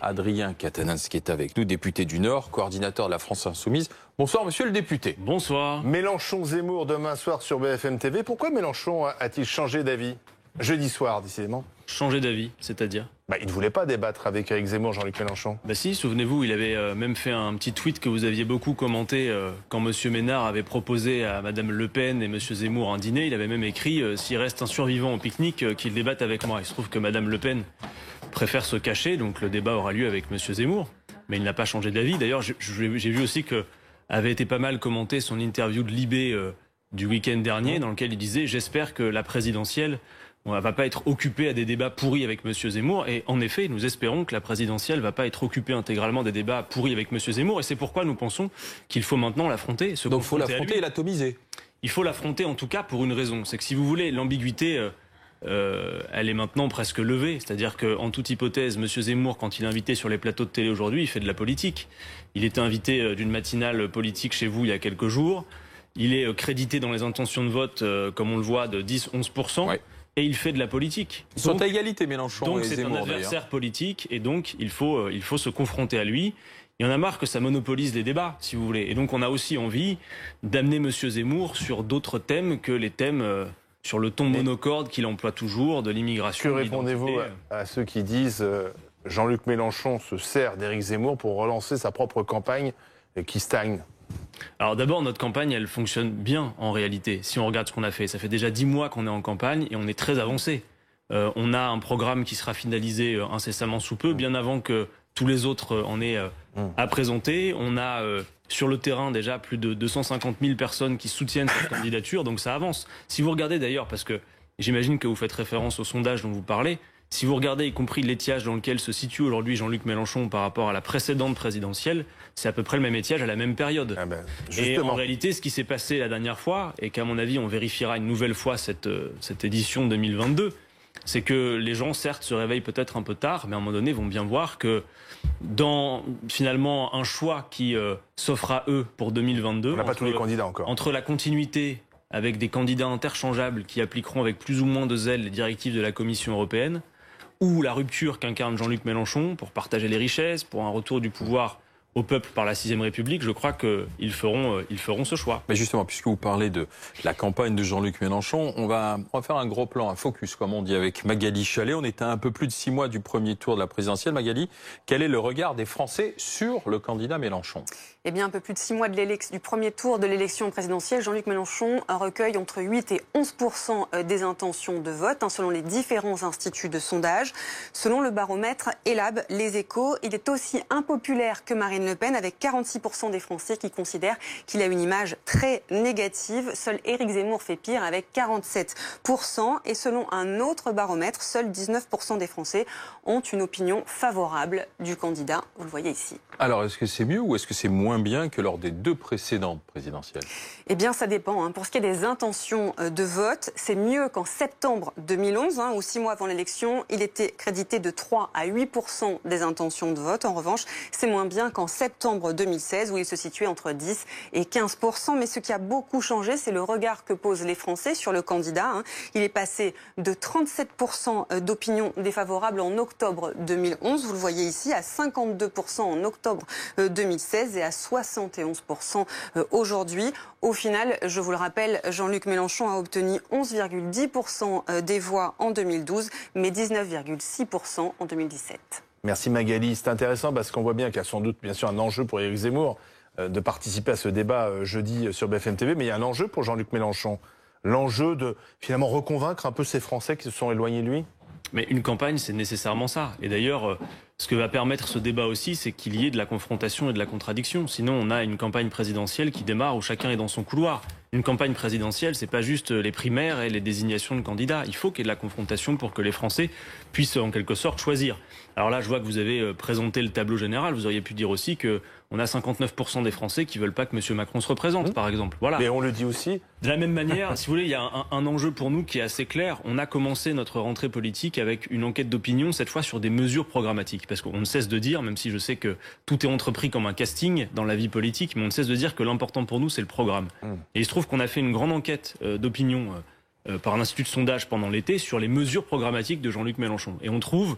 Adrien Quatennens qui est avec nous, député du Nord, coordinateur de la France Insoumise. Bonsoir monsieur le député. Bonsoir. Mélenchon-Zemmour demain soir sur BFM TV. Pourquoi Mélenchon a-t-il changé d'avis? Jeudi soir, décidément. Changer d'avis, c'est-à-dire? Il ne voulait pas débattre avec Éric Zemmour, Jean-Luc Mélenchon. Si, souvenez-vous, il avait même fait un petit tweet que vous aviez beaucoup commenté quand M. Ménard avait proposé à Mme Le Pen et M. Zemmour un dîner. Il avait même écrit s'il reste un survivant au pique-nique, qu'il débatte avec moi. Il se trouve que Mme Le Pen préfère se cacher, donc le débat aura lieu avec M. Zemmour. Mais il n'a pas changé d'avis. D'ailleurs, j'ai vu aussi que avait été pas mal commenté son interview de Libé du week-end dernier, dans lequel il disait « J'espère que la présidentielle ne va pas être occupée à des débats pourris avec M. Zemmour ». Et en effet, nous espérons que la présidentielle ne va pas être occupée intégralement des débats pourris avec M. Zemmour. Et c'est pourquoi nous pensons qu'il faut maintenant l'affronter. Donc il faut l'affronter et l'atomiser. Il faut l'affronter en tout cas pour une raison. C'est que si vous voulez, l'ambiguïté, elle est maintenant presque levée. C'est-à-dire qu'en toute hypothèse, M. Zemmour, quand il est invité sur les plateaux de télé aujourd'hui, il fait de la politique. Il était invité d'une matinale politique chez vous il y a quelques jours. Il est crédité dans les intentions de vote, comme on le voit, de 10-11%. Ouais. Et il fait de la politique. Ils sont à égalité, Mélenchon donc et Zemmour. Donc c'est un adversaire politique et donc il faut se confronter à lui. Il y en a marre que ça monopolise les débats, si vous voulez. Et donc on a aussi envie d'amener M. Zemmour sur d'autres thèmes que les thèmes sur le ton monocorde qu'il emploie toujours, de l'immigration. Que répondez-vous à ceux qui disent Jean-Luc Mélenchon se sert d'Éric Zemmour pour relancer sa propre campagne qui stagne? Alors d'abord, notre campagne, elle fonctionne bien en réalité. Si on regarde ce qu'on a fait, ça fait déjà 10 mois qu'on est en campagne et on est très avancé. On a un programme qui sera finalisé incessamment sous peu, bien avant que tous les autres en aient à présenter. On a sur le terrain déjà plus de 250 000 personnes qui soutiennent cette candidature, donc ça avance. Si vous regardez d'ailleurs, parce que j'imagine que vous faites référence au sondage dont vous parlez, si vous regardez y compris l'étiage dans lequel se situe aujourd'hui Jean-Luc Mélenchon par rapport à la précédente présidentielle, c'est à peu près le même étiage à la même période. Et en réalité, ce qui s'est passé la dernière fois, et qu'à mon avis on vérifiera une nouvelle fois cette édition 2022, c'est que les gens certes se réveillent peut-être un peu tard, mais à un moment donné vont bien voir que dans finalement un choix qui s'offre à eux pour 2022, on n'a pas tous les candidats encore. Entre la continuité avec des candidats interchangeables qui appliqueront avec plus ou moins de zèle les directives de la Commission européenne, ou la rupture qu'incarne Jean-Luc Mélenchon pour partager les richesses, pour un retour du pouvoir au peuple par la 6ème République, je crois qu'ils feront ce choix. Mais justement, puisque vous parlez de la campagne de Jean-Luc Mélenchon, on va faire un gros plan, un focus, comme on dit, avec Magali Chalet. On est à un peu plus de 6 mois du premier tour de la présidentielle. Magali, quel est le regard des Français sur le candidat Mélenchon? Eh bien, un peu plus de 6 mois du premier tour de l'élection présidentielle, Jean-Luc Mélenchon recueille entre 8 et 11% des intentions de vote, selon les différents instituts de sondage. Selon le baromètre Elab, Les Échos, il est aussi impopulaire que Marine Le Pen, avec 46% des Français qui considèrent qu'il a une image très négative. Seul Éric Zemmour fait pire, avec 47%. Et selon un autre baromètre, seuls 19% des Français ont une opinion favorable du candidat. Vous le voyez ici. Alors, est-ce que c'est mieux ou est-ce que c'est moins bien que lors des 2 précédentes présidentielles? Eh bien, ça dépend. Pour ce qui est des intentions de vote, c'est mieux qu'en septembre 2011, ou 6 mois avant l'élection. Il était crédité de 3 à 8% des intentions de vote. En revanche, c'est moins bien qu'en septembre 2016, où il se situait entre 10 et 15%. Mais ce qui a beaucoup changé, c'est le regard que posent les Français sur le candidat. Il est passé de 37% d'opinion défavorable en octobre 2011, vous le voyez ici, à 52% en octobre 2016 et à 71% aujourd'hui. Au final, je vous le rappelle, Jean-Luc Mélenchon a obtenu 11,10% des voix en 2012, mais 19,6% en 2017. Merci Magali. C'est intéressant parce qu'on voit bien qu'il y a sans doute bien sûr un enjeu pour Éric Zemmour de participer à ce débat jeudi sur BFM TV, mais il y a un enjeu pour Jean-Luc Mélenchon. L'enjeu de finalement reconvaincre un peu ces Français qui se sont éloignés de lui. Mais une campagne, c'est nécessairement ça. Et d'ailleurs, ce que va permettre ce débat aussi, c'est qu'il y ait de la confrontation et de la contradiction. Sinon, on a une campagne présidentielle qui démarre où chacun est dans son couloir. Une campagne présidentielle, c'est pas juste les primaires et les désignations de candidats. Il faut qu'il y ait de la confrontation pour que les Français puissent en quelque sorte choisir. Alors là, je vois que vous avez présenté le tableau général. Vous auriez pu dire aussi que on a 59% des Français qui veulent pas que M. Macron se représente, par exemple. Voilà. Mais on le dit aussi. De la même manière, si vous voulez, il y a un enjeu pour nous qui est assez clair. On a commencé notre rentrée politique avec une enquête d'opinion, cette fois sur des mesures programmatiques. Parce qu'on ne cesse de dire, même si je sais que tout est entrepris comme un casting dans la vie politique, mais on ne cesse de dire que l'important pour nous, c'est le programme. Et il se trouve qu'on a fait une grande enquête d'opinion par un institut de sondage pendant l'été sur les mesures programmatiques de Jean-Luc Mélenchon. Et on trouve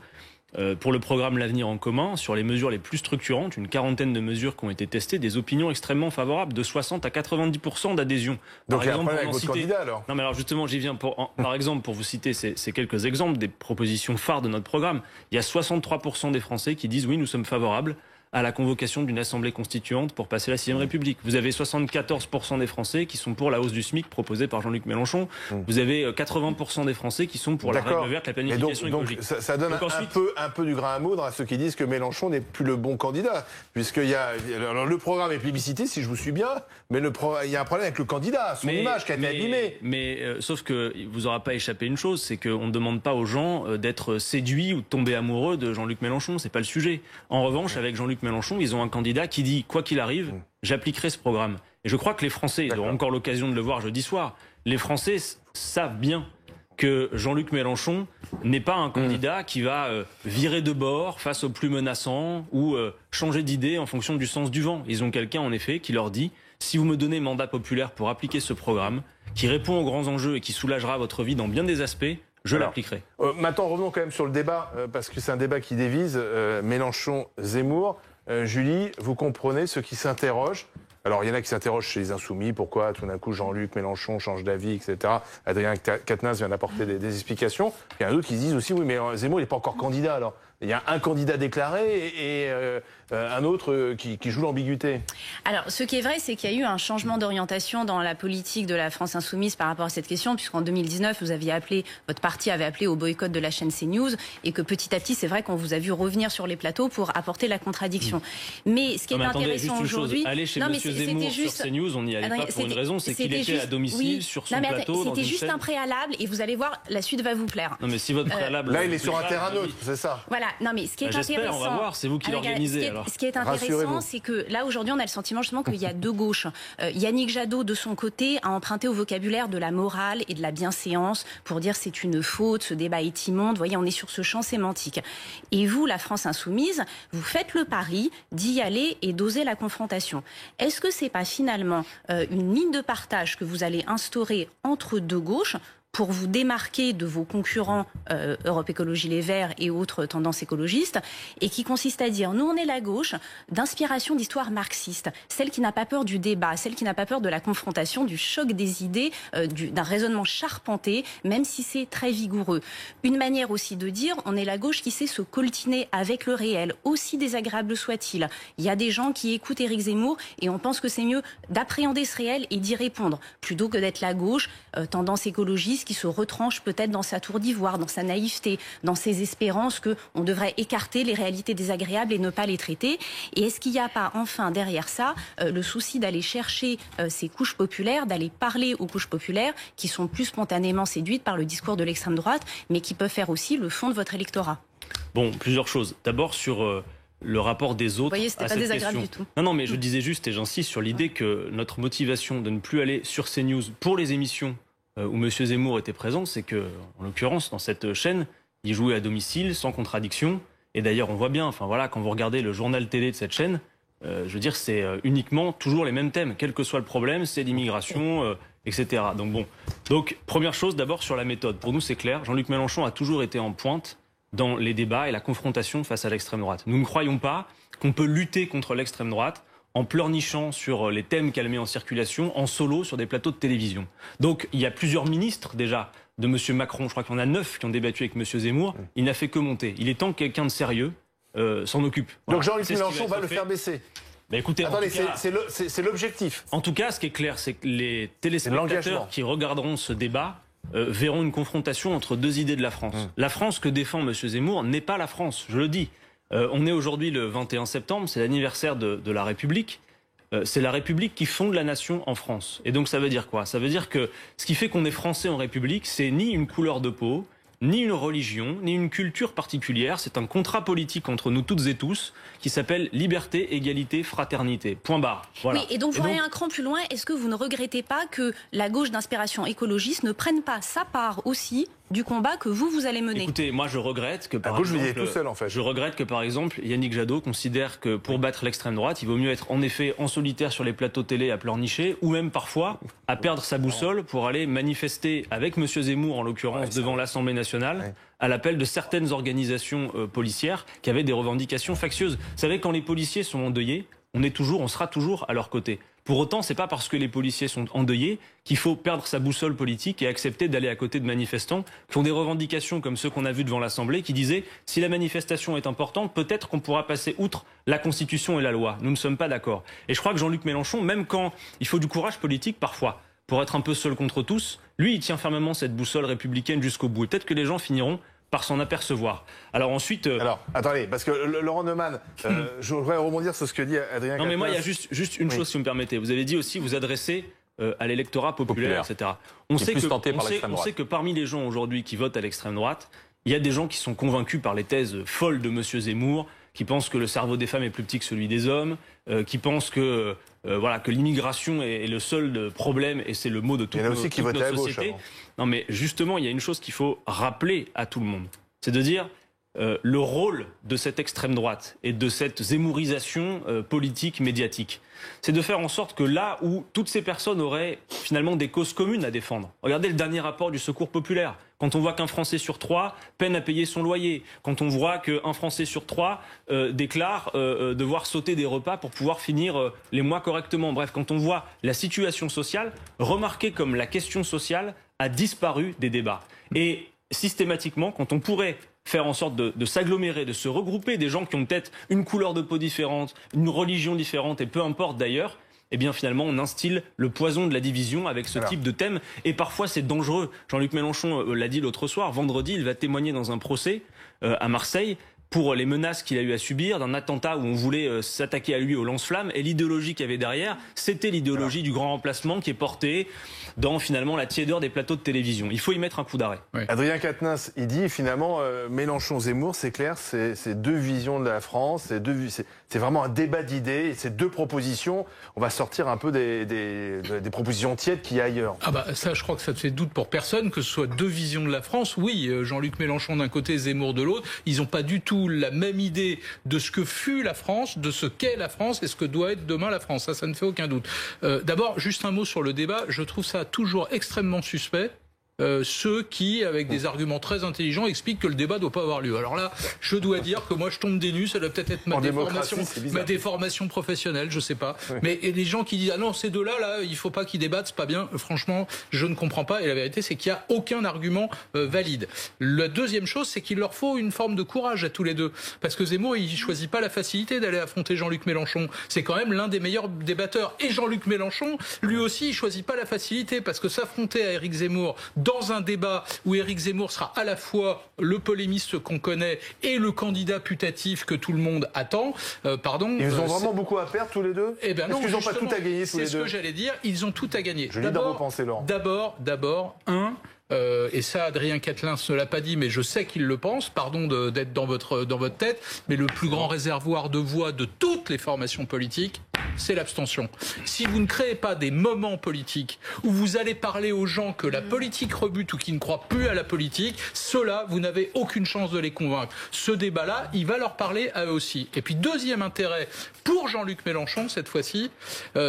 pour le programme L'Avenir en commun, sur les mesures les plus structurantes, une quarantaine de mesures qui ont été testées, des opinions extrêmement favorables, de 60 à 90% d'adhésion. Donc il y a un problème avec votre candidat alors? Non mais alors justement, j'y viens. Par exemple, pour vous citer ces quelques exemples des propositions phares de notre programme, il y a 63% des Français qui disent oui, nous sommes favorables à la convocation d'une assemblée constituante pour passer la 6ème République. Vous avez 74% des Français qui sont pour la hausse du SMIC proposée par Jean-Luc Mélenchon. Vous avez 80% des Français qui sont pour la règle verte, la planification écologique. Donc ça donne un peu du grain à moudre à ceux qui disent que Mélenchon n'est plus le bon candidat. Puisqu'il y a, alors le programme est plébiscité, si je vous suis bien, mais il y a un problème avec le candidat, son image qui a été abîmée. Mais sauf que vous aura pas échappé une chose, c'est qu'on ne demande pas aux gens d'être séduits ou de tomber amoureux de Jean-Luc Mélenchon, c'est pas le sujet. En revanche, avec Jean-Luc Mélenchon, ils ont un candidat qui dit, quoi qu'il arrive, j'appliquerai ce programme. Et je crois que les Français, ils auront encore l'occasion de le voir jeudi soir, les Français savent bien que Jean-Luc Mélenchon n'est pas un candidat qui va virer de bord face aux plus menaçants ou changer d'idée en fonction du sens du vent. Ils ont quelqu'un, en effet, qui leur dit, si vous me donnez mandat populaire pour appliquer ce programme, qui répond aux grands enjeux et qui soulagera votre vie dans bien des aspects, je l'appliquerai. Maintenant, revenons quand même sur le débat, parce que c'est un débat qui divise Mélenchon-Zemmour. Julie, vous comprenez ceux qui s'interrogent. Alors, il y en a qui s'interrogent chez les Insoumis, pourquoi tout d'un coup Jean-Luc Mélenchon change d'avis, etc. Adrien Quatennens vient d'apporter des explications. Il y en a d'autres qui se disent aussi, oui, mais Zemmour, il n'est pas encore candidat, alors. Il y a un candidat déclaré et un autre qui joue l'ambiguïté. Alors, ce qui est vrai, c'est qu'il y a eu un changement d'orientation dans la politique de la France Insoumise par rapport à cette question, puisqu'en 2019, votre parti avait appelé au boycott de la chaîne CNews, et que petit à petit, c'est vrai qu'on vous a vu revenir sur les plateaux pour apporter la contradiction. Mais ce qui est intéressant aujourd'hui... Allez chez M. Zemmour sur CNews, on n'y allait pas pour une raison, c'est qu'il était à domicile sur son plateau. C'était juste un préalable, et vous allez voir, la suite va vous plaire. Non, mais si votre préalable... Là, il est sur un terrain neutre, c'est ça. Voilà. Non, mais ce qui est intéressant, on va voir, c'est vous qui l'organisez. Ce qui est intéressant, c'est que là aujourd'hui, on a le sentiment justement qu'il y a deux gauches. Yannick Jadot, de son côté, a emprunté au vocabulaire de la morale et de la bienséance pour dire c'est une faute, ce débat est immonde. Vous voyez, on est sur ce champ sémantique. Et vous, la France Insoumise, vous faites le pari d'y aller et d'oser la confrontation. Est-ce que c'est pas finalement une ligne de partage que vous allez instaurer entre deux gauches pour vous démarquer de vos concurrents Europe Écologie Les Verts et autres tendances écologistes, et qui consiste à dire, nous on est la gauche d'inspiration d'histoire marxiste, celle qui n'a pas peur du débat, celle qui n'a pas peur de la confrontation, du choc des idées, d'un raisonnement charpenté, même si c'est très vigoureux. Une manière aussi de dire, on est la gauche qui sait se coltiner avec le réel, aussi désagréable soit-il. Il y a des gens qui écoutent Éric Zemmour et on pense que c'est mieux d'appréhender ce réel et d'y répondre, plutôt que d'être la gauche, tendance écologiste, qui se retranche peut-être dans sa tour d'ivoire, dans sa naïveté, dans ses espérances qu'on devrait écarter les réalités désagréables et ne pas les traiter. Et est-ce qu'il n'y a pas enfin derrière ça le souci d'aller chercher ces couches populaires, d'aller parler aux couches populaires qui sont plus spontanément séduites par le discours de l'extrême droite, mais qui peuvent faire aussi le fond de votre électorat? Bon, plusieurs choses. D'abord sur... le rapport des autres. Vous voyez, c'était pas désagréable du tout. Non, mais je disais juste, et j'insiste sur l'idée que notre motivation de ne plus aller sur CNews pour les émissions où M. Zemmour était présent, c'est que, en l'occurrence, dans cette chaîne, il jouait à domicile, sans contradiction. Et d'ailleurs, on voit bien, enfin voilà, quand vous regardez le journal télé de cette chaîne, je veux dire, c'est uniquement toujours les mêmes thèmes, quel que soit le problème, c'est l'immigration, etc. Donc bon, première chose, d'abord sur la méthode. Pour nous, c'est clair, Jean-Luc Mélenchon a toujours été en pointe dans les débats et la confrontation face à l'extrême droite. Nous ne croyons pas qu'on peut lutter contre l'extrême droite en pleurnichant sur les thèmes qu'elle met en circulation, en solo sur des plateaux de télévision. Donc il y a plusieurs ministres déjà de M. Macron, je crois qu'il y en a 9 qui ont débattu avec M. Zemmour, il n'a fait que monter. Il est temps que quelqu'un de sérieux s'en occupe. Voilà. Donc Jean-Luc Mélenchon va le faire baisser. Bah écoutez, attendez, c'est l'objectif. En tout cas, ce qui est clair, c'est que les téléspectateurs qui regarderont ce débat verront une confrontation entre deux idées de la France. La France que défend M. Zemmour n'est pas la France, je le dis. On est aujourd'hui le 21 septembre, c'est l'anniversaire de la République. C'est la République qui fonde la nation en France. Et donc ça veut dire quoi? Ça veut dire que ce qui fait qu'on est français en République, c'est ni une couleur de peau, ni une religion, ni une culture particulière. C'est un contrat politique entre nous toutes et tous qui s'appelle liberté, égalité, fraternité. Point barre. Voilà. Oui, et donc vous allez un cran plus loin. Est-ce que vous ne regrettez pas que la gauche d'inspiration écologiste ne prenne pas sa part aussi du combat que vous allez mener. Écoutez, moi je regrette que par gauche, exemple, vous y êtes tout seul, en fait. Je regrette que par exemple Yannick Jadot considère que pour battre l'extrême droite, il vaut mieux être en effet en solitaire sur les plateaux télé à pleurnicher, ou même parfois à perdre sa boussole pour aller manifester avec Monsieur Zemmour en l'occurrence devant l'Assemblée nationale. À l'appel de certaines organisations policières qui avaient des revendications factieuses. Vous savez, quand les policiers sont endeuillés, on sera toujours à leur côté. Pour autant, c'est pas parce que les policiers sont endeuillés qu'il faut perdre sa boussole politique et accepter d'aller à côté de manifestants qui ont des revendications comme ceux qu'on a vus devant l'Assemblée qui disaient si la manifestation est importante, peut-être qu'on pourra passer outre la Constitution et la loi. Nous ne sommes pas d'accord. Et je crois que Jean-Luc Mélenchon, même quand il faut du courage politique parfois, pour être un peu seul contre tous, lui, il tient fermement cette boussole républicaine jusqu'au bout. Et peut-être que les gens finiront par s'en apercevoir. Alors ensuite... Alors, attendez, parce que Laurent Neumann, je voudrais rebondir sur ce que dit Adrien Quatennens. Non, mais moi, il y a juste une chose, si vous me permettez. Vous avez dit aussi vous adresser à l'électorat populaire, etc. On sait que parmi les gens aujourd'hui qui votent à l'extrême droite, il y a des gens qui sont convaincus par les thèses folles de M. Zemmour, qui pensent que le cerveau des femmes est plus petit que celui des hommes, qui pensent que l'immigration est le seul problème, et c'est le mot de toute notre société. Non, mais justement, il y a une chose qu'il faut rappeler à tout le monde. C'est de dire le rôle de cette extrême droite et de cette zémourisation politique, médiatique. C'est de faire en sorte que là où toutes ces personnes auraient finalement des causes communes à défendre. Regardez le dernier rapport du Secours populaire. Quand on voit qu'un Français sur 3 peine à payer son loyer, quand on voit qu'un Français sur 3 déclare devoir sauter des repas pour pouvoir finir les mois correctement. Bref, quand on voit la situation sociale, remarquez comme la question sociale a disparu des débats. Et systématiquement, quand on pourrait faire en sorte de s'agglomérer, de se regrouper, des gens qui ont peut-être une couleur de peau différente, une religion différente, et peu importe d'ailleurs, eh bien finalement on instille le poison de la division avec ce type de thème. Et parfois c'est dangereux. Jean-Luc Mélenchon l'a dit l'autre soir, vendredi, il va témoigner dans un procès à Marseille pour les menaces qu'il a eu à subir d'un attentat où on voulait s'attaquer à lui au lance-flammes. Et l'idéologie qu'il y avait derrière, c'était l'idéologie du grand remplacement qui est portée dans finalement la tiédeur des plateaux de télévision. Il faut y mettre un coup d'arrêt. Oui. Adrien Quatennens, il dit finalement Mélenchon-Zemmour, c'est clair, c'est deux visions de la France, c'est vraiment un débat d'idées, c'est deux propositions. On va sortir un peu des propositions tièdes qu'il y a ailleurs. Ah bah ça, je crois que ça ne fait doute pour personne que ce soit deux visions de la France. Oui, Jean-Luc Mélenchon d'un côté, Zemmour de l'autre. Ils n'ont pas du tout la même idée de ce que fut la France, de ce qu'est la France et ce que doit être demain la France. Ça ne fait aucun doute. D'abord, juste un mot sur le débat. Je trouve ça toujours extrêmement suspect. Ceux qui, avec des arguments très intelligents, expliquent que le débat ne doit pas avoir lieu. Alors là, je dois dire que moi, je tombe des nues. Ça doit peut-être être ma déformation professionnelle, je sais pas. Oui. Mais les gens qui disent « Ah non, ces deux-là, là, il faut pas qu'ils débattent, c'est pas bien », franchement, je ne comprends pas. Et la vérité, c'est qu'il n'y a aucun argument valide. La deuxième chose, c'est qu'il leur faut une forme de courage à tous les deux. Parce que Zemmour, il choisit pas la facilité d'aller affronter Jean-Luc Mélenchon. C'est quand même l'un des meilleurs débatteurs. Et Jean-Luc Mélenchon, lui aussi, il choisit pas la facilité. Parce que s'affronter à Éric Zemmour dans un débat où Éric Zemmour sera à la fois le polémiste qu'on connaît et le candidat putatif que tout le monde attend, Ils ont vraiment beaucoup à perdre tous les deux. Eh ben non, ils n'ont pas tout à gagner tous les deux. C'est ce que j'allais dire, ils ont tout à gagner. Je lis dans vos pensées, Laurent. D'abord, et ça, Adrien Quatennens ne l'a pas dit, mais je sais qu'il le pense, pardon d'être dans votre tête, mais le plus grand réservoir de voix de toutes les formations politiques, c'est l'abstention. Si vous ne créez pas des moments politiques où vous allez parler aux gens que la politique rebute ou qui ne croient plus à la politique, ceux-là, vous n'avez aucune chance de les convaincre. Ce débat-là, il va leur parler à eux aussi. Et puis, deuxième intérêt pour Jean-Luc Mélenchon, cette fois-ci,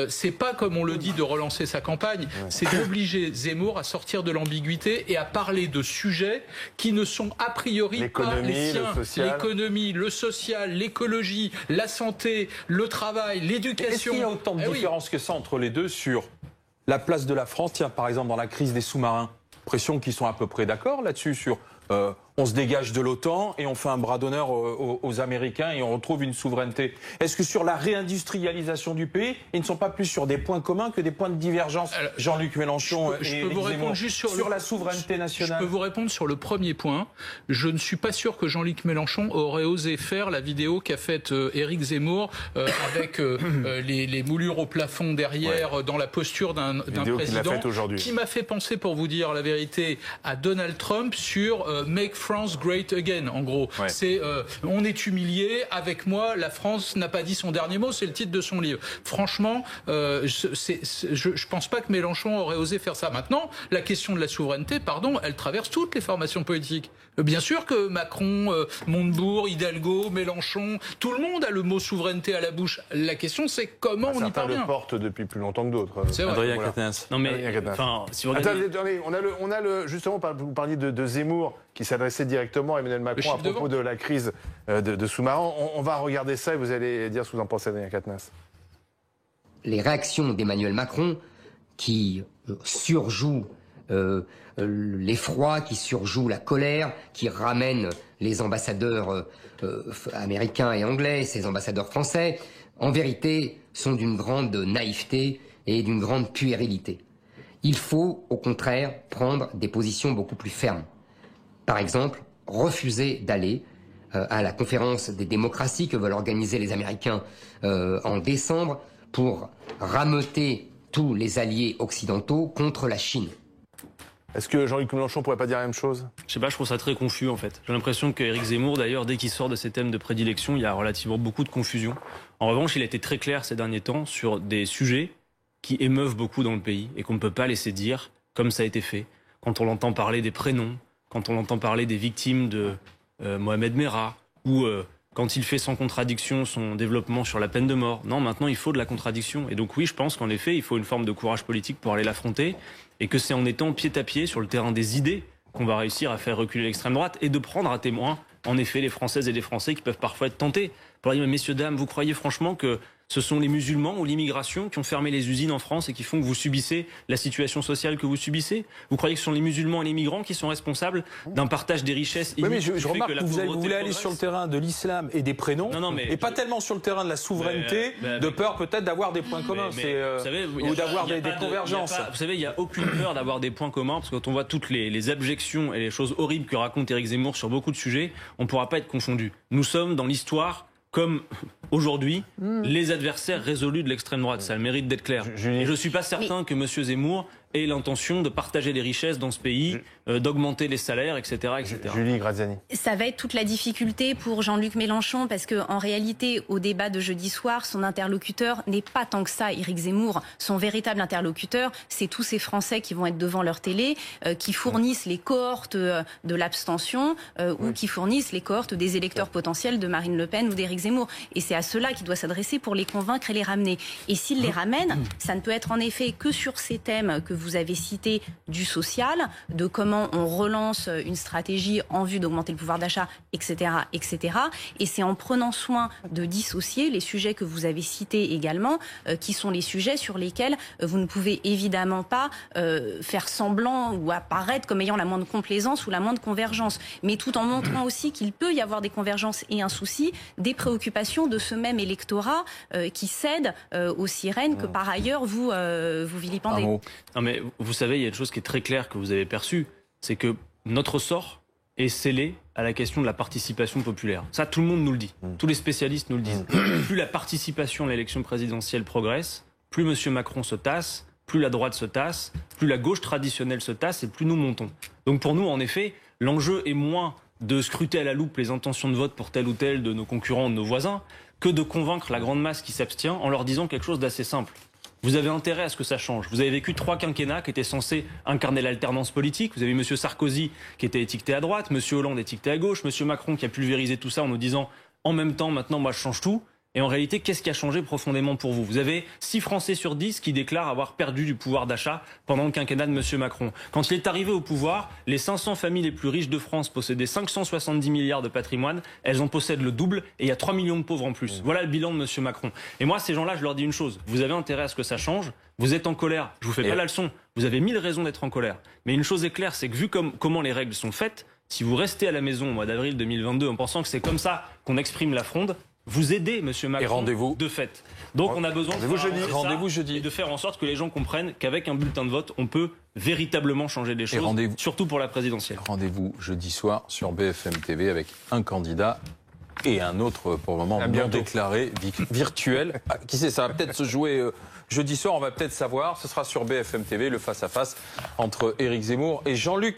c'est pas, comme on le dit, de relancer sa campagne, c'est d'obliger Zemmour à sortir de l'ambiguïté et à parler de sujets qui ne sont a priori pas les siens. L'économie, le social, l'écologie, la santé, le travail, l'éducation. Est-ce qu'il y a autant de différences que ça entre les deux sur la place de la France? Tiens, par exemple, dans la crise des sous-marins, impression qu'ils sont à peu près d'accord là-dessus sur on se dégage de l'OTAN et on fait un bras d'honneur aux Américains et on retrouve une souveraineté. Est-ce que sur la réindustrialisation du pays, ils ne sont pas plus sur des points communs que des points de divergence? Jean-Luc Mélenchon et Éric Zemmour, sur la souveraineté nationale. Je peux vous répondre sur le premier point. Je ne suis pas sûr que Jean-Luc Mélenchon aurait osé faire la vidéo qu'a faite Éric Zemmour avec les moulures au plafond derrière dans la posture d'un président qui m'a fait penser, pour vous dire la vérité, à Donald Trump sur Make France great again, en gros. Ouais. C'est on est humilié, avec moi, la France n'a pas dit son dernier mot, c'est le titre de son livre. Franchement, je pense pas que Mélenchon aurait osé faire ça. Maintenant, la question de la souveraineté, pardon, elle traverse toutes les formations politiques. Bien sûr que Macron, Montebourg, Hidalgo, Mélenchon, tout le monde a le mot souveraineté à la bouche. La question, c'est comment on y Certains parvient. le portent depuis plus longtemps que d'autres. C'est vrai. Adrien Voilà. Quatennens. Non mais, Adrien Quatennens. enfin, si vous regardez... Attendez, on a le justement, vous parliez de Zemmour qui s'adressait directement à Emmanuel Macron à chiffre de propos vente. de la crise de sous-marins. On va regarder ça et vous allez dire ce que vous en pensez, Adrien Quatennens. Les réactions d'Emmanuel Macron qui surjouent l'effroi, qui surjouent la colère, qui ramènent les ambassadeurs américains et anglais, ces ambassadeurs français, en vérité, sont d'une grande naïveté et d'une grande puérilité. Il faut, au contraire, prendre des positions beaucoup plus fermes. Par exemple, refuser d'aller à la conférence des démocraties que veulent organiser les Américains en décembre pour rameuter tous les alliés occidentaux contre la Chine. Est-ce que Jean-Luc Mélenchon pourrait pas dire la même chose? Je sais pas, je trouve ça très confus en fait. J'ai l'impression qu'Éric Zemmour, d'ailleurs, dès qu'il sort de ses thèmes de prédilection, il y a relativement beaucoup de confusion. En revanche, il a été très clair ces derniers temps sur des sujets qui émeuvent beaucoup dans le pays et qu'on ne peut pas laisser dire comme ça a été fait. Quand on l'entend parler des prénoms, quand on l'entend parler des victimes de Mohamed Merah, ou quand il fait sans contradiction son développement sur la peine de mort. Non, maintenant il faut de la contradiction. Et donc oui, je pense qu'en effet, il faut une forme de courage politique pour aller l'affronter, et que c'est en étant pied à pied sur le terrain des idées qu'on va réussir à faire reculer l'extrême droite et de prendre à témoin, en effet, les Françaises et les Français qui peuvent parfois être tentés. Pour dire, mais messieurs, dames, vous croyez franchement que ce sont les musulmans ou l'immigration qui ont fermé les usines en France et qui font que vous subissez la situation sociale que vous subissez? Vous croyez que ce sont les musulmans et les migrants qui sont responsables d'un partage des richesses Oui, mais inique je qui fait remarque que la que vous pauvreté voulez aller progresse? sur le terrain de l'islam et des prénoms, Non, mais et pas tellement sur le terrain de la souveraineté, de peur peut-être d'avoir des points communs, vous savez, ou d'avoir des convergences. Vous savez, il n'y a aucune peur d'avoir des points communs, parce que quand on voit toutes les abjections et les choses horribles que raconte Éric Zemmour sur beaucoup de sujets, on ne pourra pas être confondu. Nous sommes dans l'histoire, comme aujourd'hui, les adversaires résolus de l'extrême droite. Ça a le mérite d'être clair. Et je ne suis pas certain que M. Zemmour ait l'intention de partager les richesses dans ce pays, d'augmenter les salaires, etc., etc. Julie Graziani. Ça va être toute la difficulté pour Jean-Luc Mélenchon, parce qu'en réalité, au débat de jeudi soir, son interlocuteur n'est pas tant que ça Éric Zemmour. Son véritable interlocuteur, c'est tous ces Français qui vont être devant leur télé, qui fournissent les cohortes de l'abstention, ou qui fournissent les cohortes des électeurs potentiels de Marine Le Pen ou d'Éric Zemmour. Et c'est à cela qu'il doit s'adresser pour les convaincre et les ramener. Et s'il les ramène, ça ne peut être en effet que sur ces thèmes que vous avez cités, du social, de comment on relance une stratégie en vue d'augmenter le pouvoir d'achat, etc., etc. Et c'est en prenant soin de dissocier les sujets que vous avez cités également, qui sont les sujets sur lesquels vous ne pouvez évidemment pas faire semblant ou apparaître comme ayant la moindre complaisance ou la moindre convergence, mais tout en montrant aussi qu'il peut y avoir des convergences et un souci, des préoccupations de ce même électorat qui cède aux sirènes que par ailleurs vous vilipendez. Non mais vous savez, il y a une chose qui est très claire que vous avez perçue, c'est que notre sort est scellé à la question de la participation populaire. Ça, tout le monde nous le dit. Tous les spécialistes nous le disent. Plus la participation à l'élection présidentielle progresse, plus M. Macron se tasse, plus la droite se tasse, plus la gauche traditionnelle se tasse et plus nous montons. Donc pour nous, en effet, l'enjeu est moins de scruter à la loupe les intentions de vote pour tel ou tel de nos concurrents, de nos voisins, que de convaincre la grande masse qui s'abstient en leur disant quelque chose d'assez simple. Vous avez intérêt à ce que ça change. Vous avez vécu 3 quinquennats qui étaient censés incarner l'alternance politique. Vous avez M. Sarkozy qui était étiqueté à droite, M. Hollande étiqueté à gauche, M. Macron qui a pulvérisé tout ça en nous disant en même temps, maintenant, moi je change tout. Et en réalité, qu'est-ce qui a changé profondément pour vous? Vous avez 6 Français sur 10 qui déclarent avoir perdu du pouvoir d'achat pendant le quinquennat de M. Macron. Quand il est arrivé au pouvoir, les 500 familles les plus riches de France possédaient 570 milliards de patrimoine. Elles en possèdent le double et il y a 3 millions de pauvres en plus. Voilà le bilan de M. Macron. Et moi, ces gens-là, je leur dis une chose. Vous avez intérêt à ce que ça change. Vous êtes en colère. Je vous fais pas la leçon. Vous avez 1000 raisons d'être en colère. Mais une chose est claire, c'est que vu comment les règles sont faites, si vous restez à la maison au mois d'avril 2022 en pensant que c'est comme ça qu'on exprime la fronde, vous aidez M. Macron de fait. Donc on a besoin Rendez-vous jeudi et de faire en sorte que les gens comprennent qu'avec un bulletin de vote, on peut véritablement changer des choses, surtout pour la présidentielle. Rendez-vous jeudi soir sur BFM TV avec un candidat et un autre, pour le moment, non déclaré, virtuel. Qui sait, ça va peut-être se jouer jeudi soir, on va peut-être savoir. Ce sera sur BFM TV, le face-à-face entre Éric Zemmour et Jean-Luc